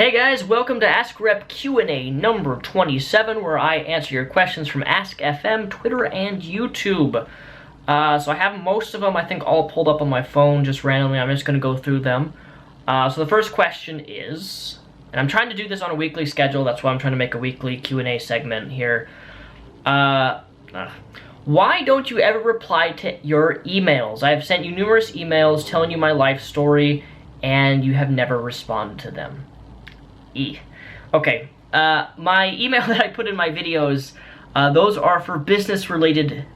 Hey guys, welcome to Ask Rep Q&A number 27, where I answer your questions from Ask FM, Twitter, and YouTube. So I have most of them, I think, all pulled up on my phone just randomly. I'm just going to go through them. So the first question is, and I'm trying to do this on a weekly schedule, that's why I'm trying to make a weekly Q&A segment here. Why don't you ever reply to your emails? I have sent you numerous emails telling you my life story, and you have never responded to them. Okay, my email that I put in my videos, those are for business-related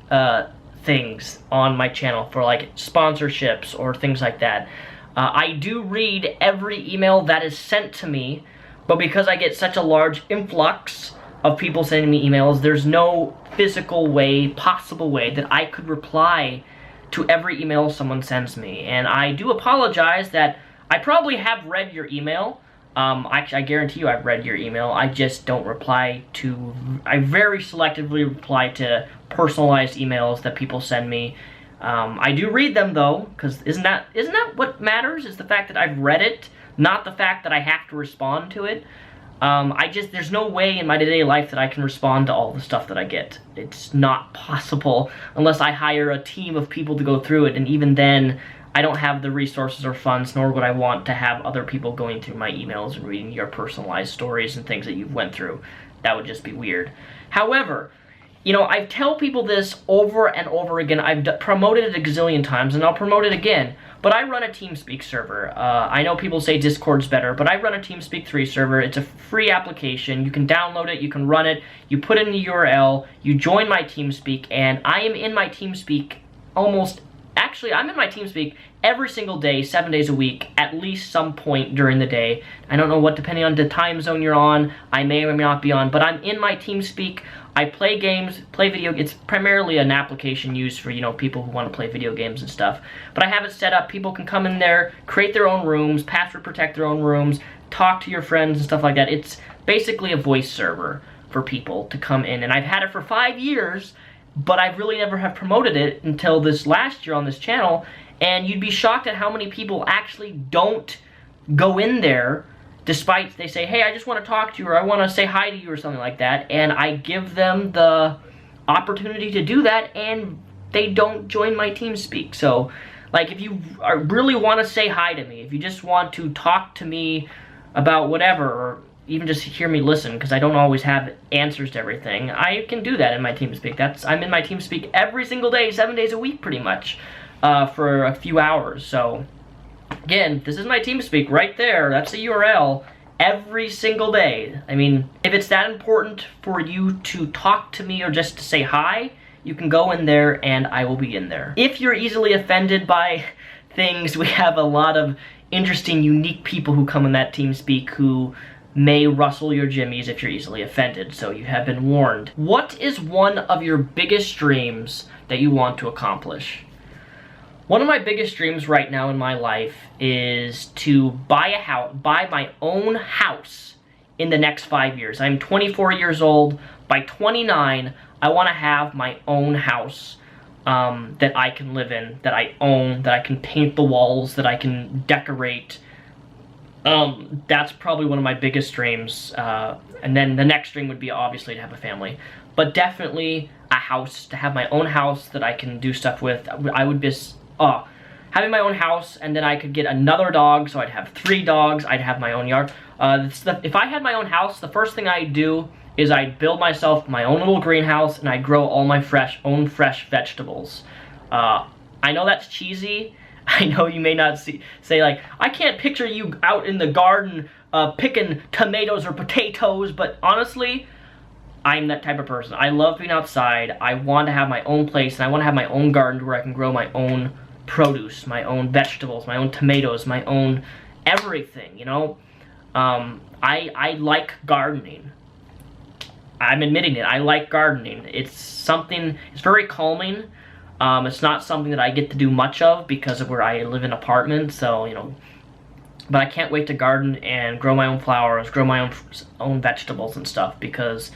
things on my channel, for like sponsorships or things like that. I do read every email that is sent to me, but because I get such a large influx of people sending me emails, there's no physical way, possible way, that I could reply to every email someone sends me. And I do apologize that I probably have read your email. I guarantee you I've read your email. I just don't reply to, I very selectively reply to personalized emails that people send me. I do read them though, because isn't that what matters, is the fact that I've read it, not the fact that I have to respond to it. There's no way in my day-to-day life that I can respond to all the stuff that I get. It's not possible unless I hire a team of people to go through it, and even then, I don't have the resources or funds, nor would I want to have other people going through my emails and reading your personalized stories and things that you've went through. That would just be weird. However, you know, I tell people this over and over again. I've promoted it a gazillion times, and I'll promote it again. But I run a Teamspeak server. I know people say Discord's better, but I run a Teamspeak 3 server. It's a free application. You can download it, you can run it, you put in the URL, you join my Teamspeak, and I am in my Teamspeak I'm in my Teamspeak every single day, 7 days a week, at least some point during the day. I don't know what, depending on the time zone you're on, I may or may not be on, but I'm in my Teamspeak. I play games, play video. It's primarily an application used for, you know, people who want to play video games and stuff. But I have it set up. People can come in there, create their own rooms, password protect their own rooms, talk to your friends and stuff like that. It's basically a voice server for people to come in, and I've had it for 5 years. But I really never have promoted it until this last year on this channel, and you'd be shocked at how many people actually don't go in there, despite they say, hey, I just want to talk to you, or I want to say hi to you, or something like that, and I give them the opportunity to do that, and they don't join my Teamspeak. So, like, if you really want to say hi to me, if you just want to talk to me about whatever, or even just hear me listen, because I don't always have answers to everything, I can do that in my Teamspeak. I'm in my Teamspeak every single day, 7 days a week pretty much, for a few hours. So, again, this is my Teamspeak right there. That's the URL every single day. I mean, if it's that important for you to talk to me or just to say hi, you can go in there and I will be in there. If you're easily offended by things, we have a lot of interesting, unique people who come in that Teamspeak who may rustle your jimmies if you're easily offended, so you have been warned. What is one of your biggest dreams that you want to accomplish? One of my biggest dreams right now in my life is to buy my own house in the next 5 years. I'm 24 years old. By 29, I want to have my own house that I can live in, that I own, that I can paint the walls, that I can decorate. That's probably one of my biggest dreams, and then the next dream would be obviously to have a family, but definitely a house, to have my own house that I can do stuff with. I would just, having my own house, and then I could get another dog, so I'd have 3 dogs, I'd have my own yard. If I had my own house, the first thing I'd do is I'd build myself my own little greenhouse, and I'd grow all my own fresh vegetables. I know that's cheesy. I know you may not say like, I can't picture you out in the garden picking tomatoes or potatoes, but honestly, I'm that type of person. I love being outside. I want to have my own place, and I want to have my own garden where I can grow my own produce, my own vegetables, my own tomatoes, my own everything, you know? I like gardening. I'm admitting it. I like gardening. It's very calming. It's not something that I get to do much of because of where I live in an apartment, so, you know, but I can't wait to garden and grow my own flowers, grow my own vegetables and stuff, because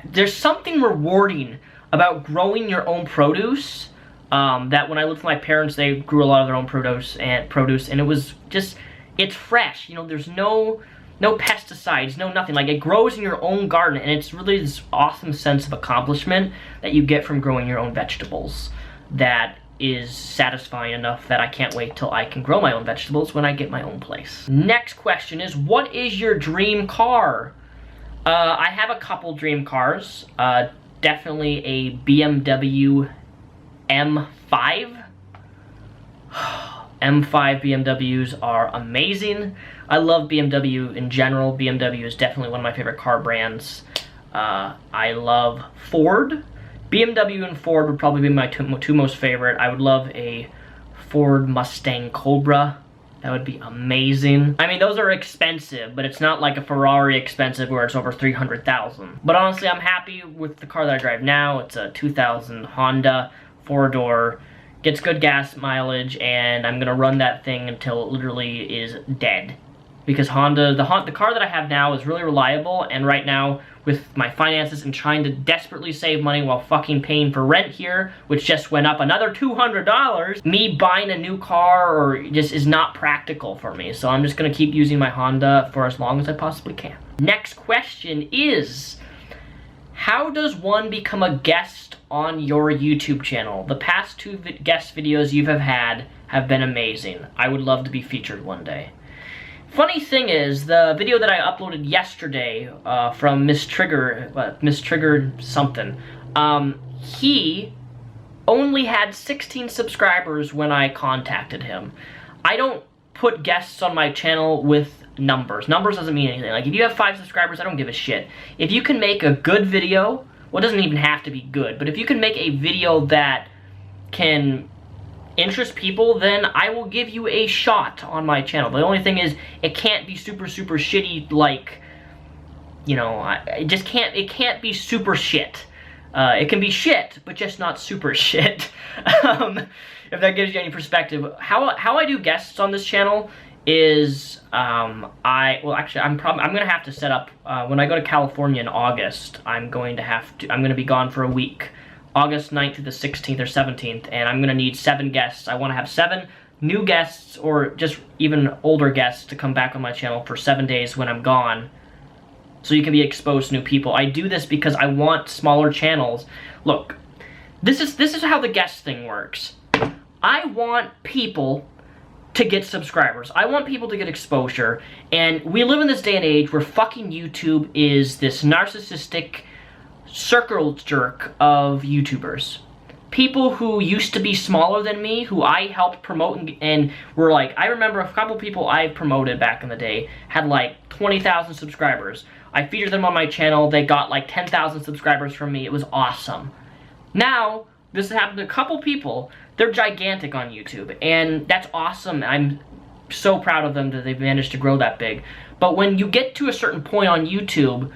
there's something rewarding about growing your own produce, that when I lived with my parents, they grew a lot of their own produce, and it was just, it's fresh, you know, there's no no pesticides, no nothing. Like, it grows in your own garden, and it's really this awesome sense of accomplishment that you get from growing your own vegetables that is satisfying enough that I can't wait till I can grow my own vegetables when I get my own place. Next question is, what is your dream car? I have a couple dream cars. Definitely a BMW M5. M5 BMWs are amazing. I love BMW in general. BMW is definitely one of my favorite car brands. I love Ford. BMW and Ford would probably be my two most favorite. I would love a Ford Mustang Cobra. That would be amazing. I mean, those are expensive, but it's not like a Ferrari expensive where it's over $300,000. But honestly, I'm happy with the car that I drive now. It's a 2000 Honda 4-door. Gets good gas mileage, and I'm gonna run that thing until it literally is dead. Because the car that I have now is really reliable, and right now, with my finances and trying to desperately save money while fucking paying for rent here, which just went up another $200, me buying a new car or just is not practical for me. So I'm just gonna keep using my Honda for as long as I possibly can. Next question is, how does one become a guest on your YouTube channel? The past two guest videos you have had have been amazing. I would love to be featured one day. Funny thing is, the video that I uploaded yesterday from Miss Trigger something, he only had 16 subscribers when I contacted him. I don't put guests on my channel with numbers. Numbers doesn't mean anything. Like, if you have 5 subscribers, I don't give a shit. If you can make a good video, well, it doesn't even have to be good, but if you can make a video that can interest people, then I will give you a shot on my channel. The only thing is, it can't be super shitty, like, you know, it can't be super shit. It can be shit, but just not super shit. If that gives you any perspective. How I do guests on this channel is, I'm gonna have to set up, when I go to California in August, I'm gonna be gone for a week. August 9th through the 16th or 17th, and I'm gonna need 7 guests. I wanna have 7 new guests, or just even older guests, to come back on my channel for 7 days when I'm gone, so you can be exposed to new people. I do this because I want smaller channels. Look, this is how the guest thing works. I want people to get subscribers. I want people to get exposure, and we live in this day and age where fucking YouTube is this narcissistic circle jerk of YouTubers. People who used to be smaller than me, who I helped promote, and were like, I remember a couple people I promoted back in the day had like 20,000 subscribers. I featured them on my channel, they got like 10,000 subscribers from me, it was awesome. Now, this has happened to a couple people, they're gigantic on YouTube, and that's awesome. I'm so proud of them that they've managed to grow that big. But when you get to a certain point on YouTube,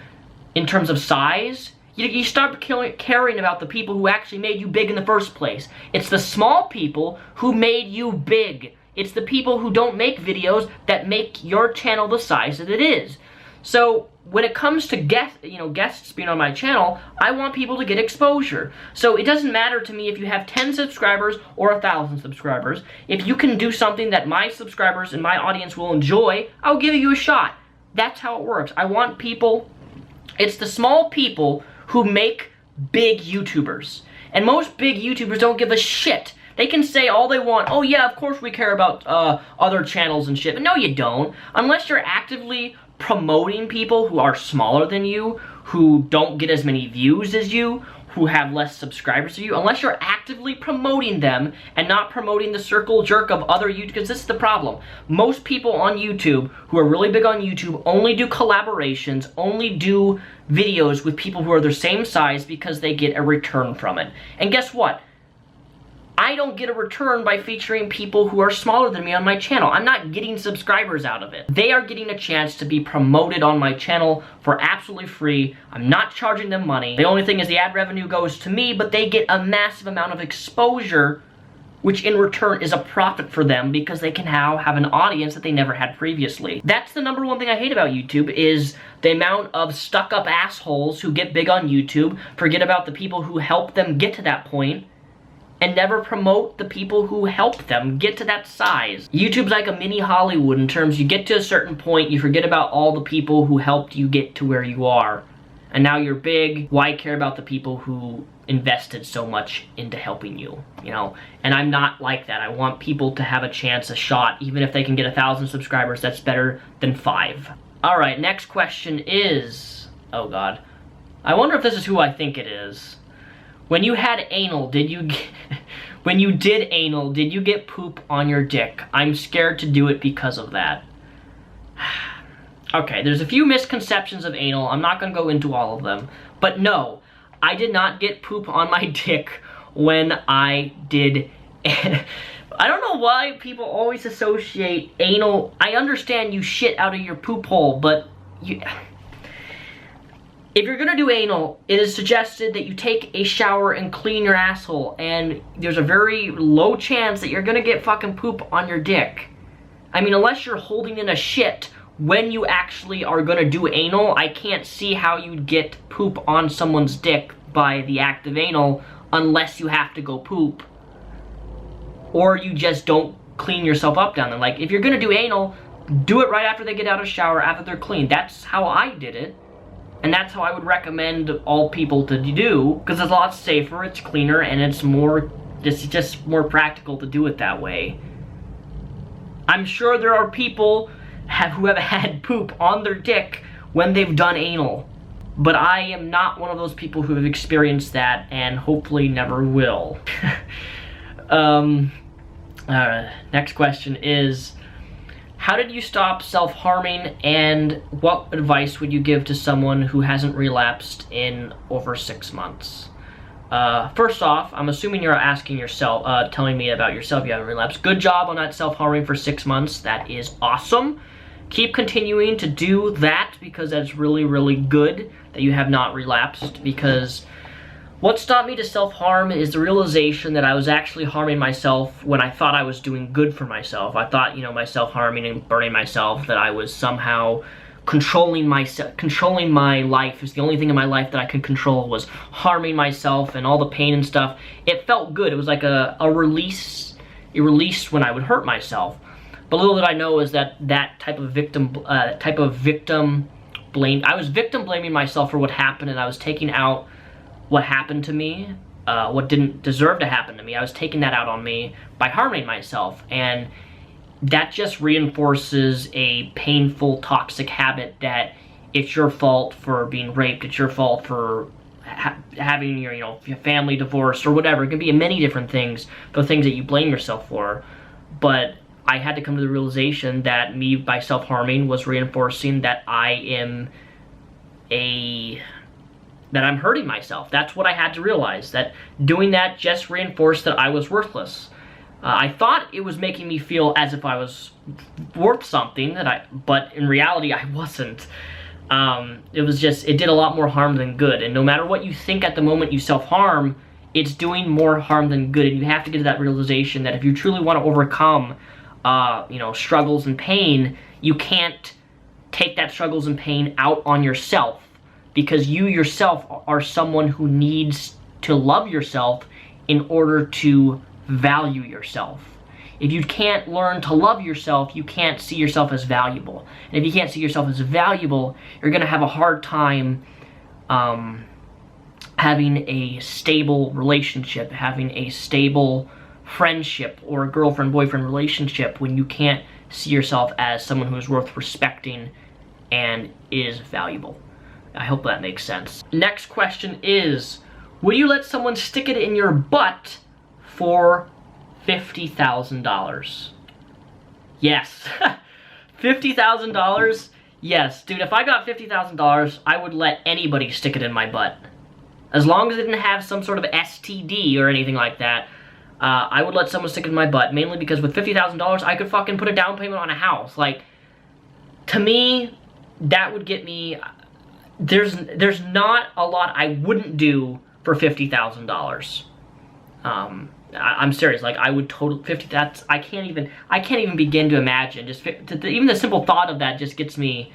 in terms of size, you start caring about the people who actually made you big in the first place. It's the small people who made you big. It's the people who don't make videos that make your channel the size that it is. So when it comes to guests being on my channel, I want people to get exposure. So it doesn't matter to me if you have 10 subscribers or 1,000 subscribers. If you can do something that my subscribers and my audience will enjoy, I'll give you a shot. That's how it works. I want people, it's the small people who make big YouTubers. And most big YouTubers don't give a shit. They can say all they want, oh yeah, of course we care about other channels and shit, but no you don't. Unless you're actively promoting people who are smaller than you, who don't get as many views as you, who have less subscribers than you, unless you're actively promoting them and not promoting the circle jerk of other YouTubers, because this is the problem. Most people on YouTube who are really big on YouTube only do collaborations, only do videos with people who are their same size because they get a return from it. And guess what? I don't get a return by featuring people who are smaller than me on my channel. I'm not getting subscribers out of it. They are getting a chance to be promoted on my channel for absolutely free. I'm not charging them money. The only thing is the ad revenue goes to me, but they get a massive amount of exposure, which in return is a profit for them because they can now have an audience that they never had previously. That's the #1 thing I hate about YouTube, is the amount of stuck-up assholes who get big on YouTube, forget about the people who helped them get to that point, and never promote the people who help them get to that size. YouTube's like a mini Hollywood in terms you get to a certain point, you forget about all the people who helped you get to where you are. And now you're big, why care about the people who invested so much into helping you, you know? And I'm not like that. I want people to have a chance, a shot, even if they can get 1,000 subscribers, that's better than 5. All right, next question is, oh God. I wonder if this is who I think it is. When you had anal, when you did anal, did you get poop on your dick? I'm scared to do it because of that. Okay, there's a few misconceptions of anal. I'm not gonna go into all of them. But no, I did not get poop on my dick when I did. I don't know why people always associate anal. I understand you shit out of your poop hole, but if you're gonna do anal, it is suggested that you take a shower and clean your asshole, and there's a very low chance that you're gonna get fucking poop on your dick. I mean, unless you're holding in a shit when you actually are gonna do anal, I can't see how you'd get poop on someone's dick by the act of anal unless you have to go poop. Or you just don't clean yourself up down there. Like, if you're gonna do anal, do it right after they get out of the shower, after they're clean. That's how I did it. And that's how I would recommend all people to do, because it's a lot safer, it's cleaner, and it's just more practical to do it that way. I'm sure there are people who have had poop on their dick when they've done anal. But I am not one of those people who have experienced that, and hopefully never will. Next question is, how did you stop self-harming, and what advice would you give to someone who hasn't relapsed in over 6 months? First off, I'm assuming you're asking yourself, telling me about yourself, you haven't relapsed. Good job on that self-harming for 6 months. That is awesome. Keep continuing to do that, because that's really, really good that you have not relapsed, because what stopped me to self-harm is the realization that I was actually harming myself when I thought I was doing good for myself. I thought, you know, my self-harming and burning myself, that I was somehow controlling my life. It was the only thing in my life that I could control, was harming myself and all the pain and stuff. It felt good. It was like a release. It released when I would hurt myself. But little did I know is that type of victim blame. I was victim blaming myself for what happened, and I was taking out what happened to me, what didn't deserve to happen to me. I was taking that out on me by harming myself, and that just reinforces a painful, toxic habit that it's your fault for being raped, it's your fault for having your, your family divorced or whatever. It can be many different things, the things that you blame yourself for. But I had to come to the realization that me, by self-harming, was reinforcing that I'm hurting myself. That's what I had to realize, that doing that just reinforced that I was worthless. I thought it was making me feel as if I was worth something, but in reality I wasn't. It did a lot more harm than good, and no matter what you think at the moment you self-harm, it's doing more harm than good, and you have to get to that realization that if you truly want to overcome struggles and pain, you can't take that struggles and pain out on yourself, because you yourself are someone who needs to love yourself in order to value yourself. If you can't learn to love yourself, you can't see yourself as valuable. And if you can't see yourself as valuable, you're gonna have a hard time having a stable relationship, having a stable friendship or a girlfriend-boyfriend relationship when you can't see yourself as someone who is worth respecting and is valuable. I hope that makes sense. Next question is, would you let someone stick it in your butt for $50,000? Yes. $50,000? Yes. Dude, if I got $50,000, I would let anybody stick it in my butt. As long as it didn't have some sort of STD or anything like that, I would let someone stick it in my butt, mainly because with $50,000, I could fucking put a down payment on a house. Like, to me, that would get me... There's not a lot I wouldn't do for $50,000. I'm serious. Like, I would totally I can't even begin to imagine. Just even the simple thought of that just gets me,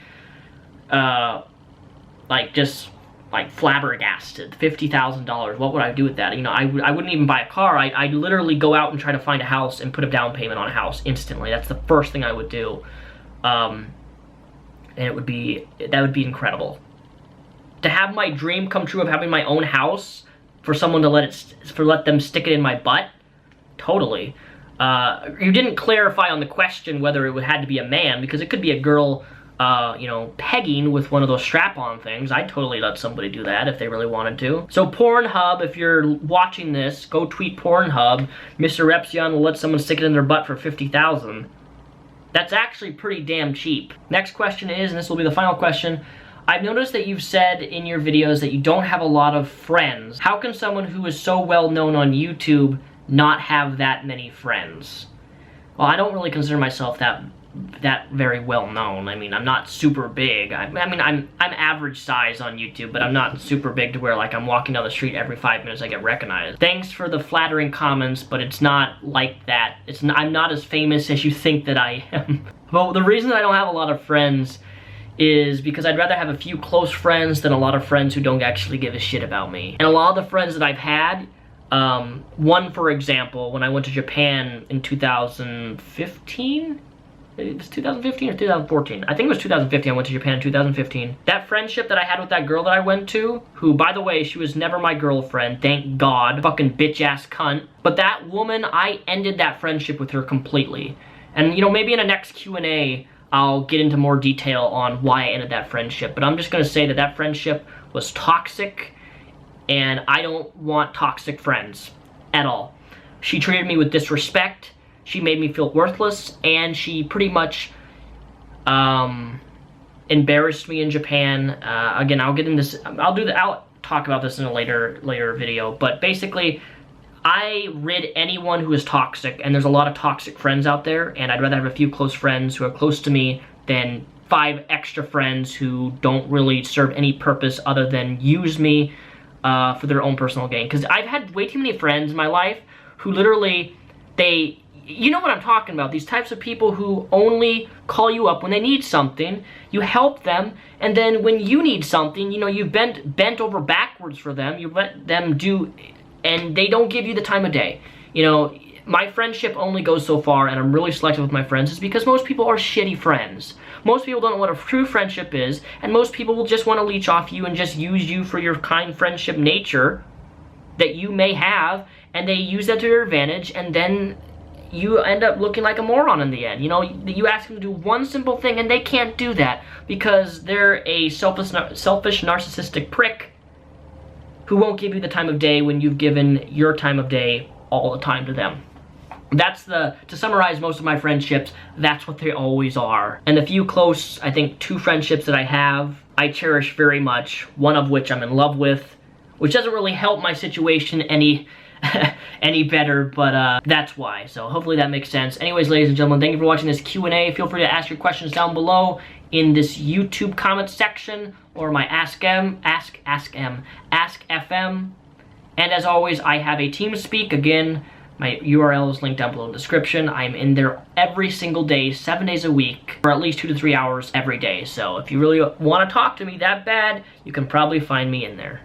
like, just like flabbergasted. $50,000. What would I do with that? You know, I wouldn't even buy a car. I'd literally go out and try to find a house and put a down payment on a house instantly. That's the first thing I would do. And that would be incredible. To have my dream come true of having my own house, for someone to let them stick it in my butt, totally. You didn't clarify on the question whether it had to be a man, because it could be a girl, you know, pegging with one of those strap-on things. I'd totally let somebody do that if they really wanted to. So Pornhub, if you're watching this, go tweet Pornhub. Mr. Repzion will let someone stick it in their butt for $50,000. That's actually pretty damn cheap. Next question is, and this will be the final question, I've noticed that you've said in your videos that you don't have a lot of friends. How can someone who is so well known on YouTube not have that many friends? Well, I don't really consider myself that very well known. I mean, I'm not super big. I mean, I'm average size on YouTube, but I'm not super big to where like I'm walking down the street every 5 minutes I get recognized. Thanks for the flattering comments, but it's not like that. I'm not as famous as you think that I am. Well, the reason I don't have a lot of friends is because I'd rather have a few close friends than a lot of friends who don't actually give a shit about me. And a lot of the friends that I've had, one, for example, when I went to Japan in 2015, it was 2015 or 2014. I think it was 2015. I went to Japan in 2015. That friendship that I had with that girl that I went to, who, by the way, she was never my girlfriend, thank God, fucking bitch-ass cunt. But that woman, I ended that friendship with her completely. And, you know, maybe in a next Q&A, I'll get into more detail on why I ended that friendship. But I'm just gonna say that that friendship was toxic, and I don't want toxic friends at all. She treated me with disrespect, she made me feel worthless, and she pretty much embarrassed me in Japan. Again, I'll talk about this in a later video, but basically, I rid anyone who is toxic, and there's a lot of toxic friends out there, and I'd rather have a few close friends who are close to me than 5 extra friends who don't really serve any purpose other than use me for their own personal gain. Because I've had way too many friends in my life who literally, you know what I'm talking about, these types of people who only call you up when they need something, you help them, and then when you need something, you know, you've bent over backwards for them, you let them do, and they don't give you the time of day. You know, my friendship only goes so far, and I'm really selective with my friends, is because most people are shitty friends. Most people don't know what a true friendship is, and most people will just want to leech off you and just use you for your kind friendship nature that you may have, and they use that to their advantage, and then you end up looking like a moron in the end. You know, you ask them to do one simple thing, and they can't do that because they're a selfish, narcissistic prick who won't give you the time of day when you've given your time of day all the time to them. To summarize most of my friendships, that's what they always are. And the few close, I think 2 friendships that I have, I cherish very much, one of which I'm in love with, which doesn't really help my situation any better, but that's why. So hopefully that makes sense. Anyways, ladies and gentlemen, thank you for watching this Q&A. Feel free to ask your questions down below in this YouTube comment section or my Ask FM. And as always, I have a Teamspeak. Again, my URL is linked down below in the description. I'm in there every single day, 7 days a week, for at least 2 to 3 hours every day. So if you really want to talk to me that bad, you can probably find me in there.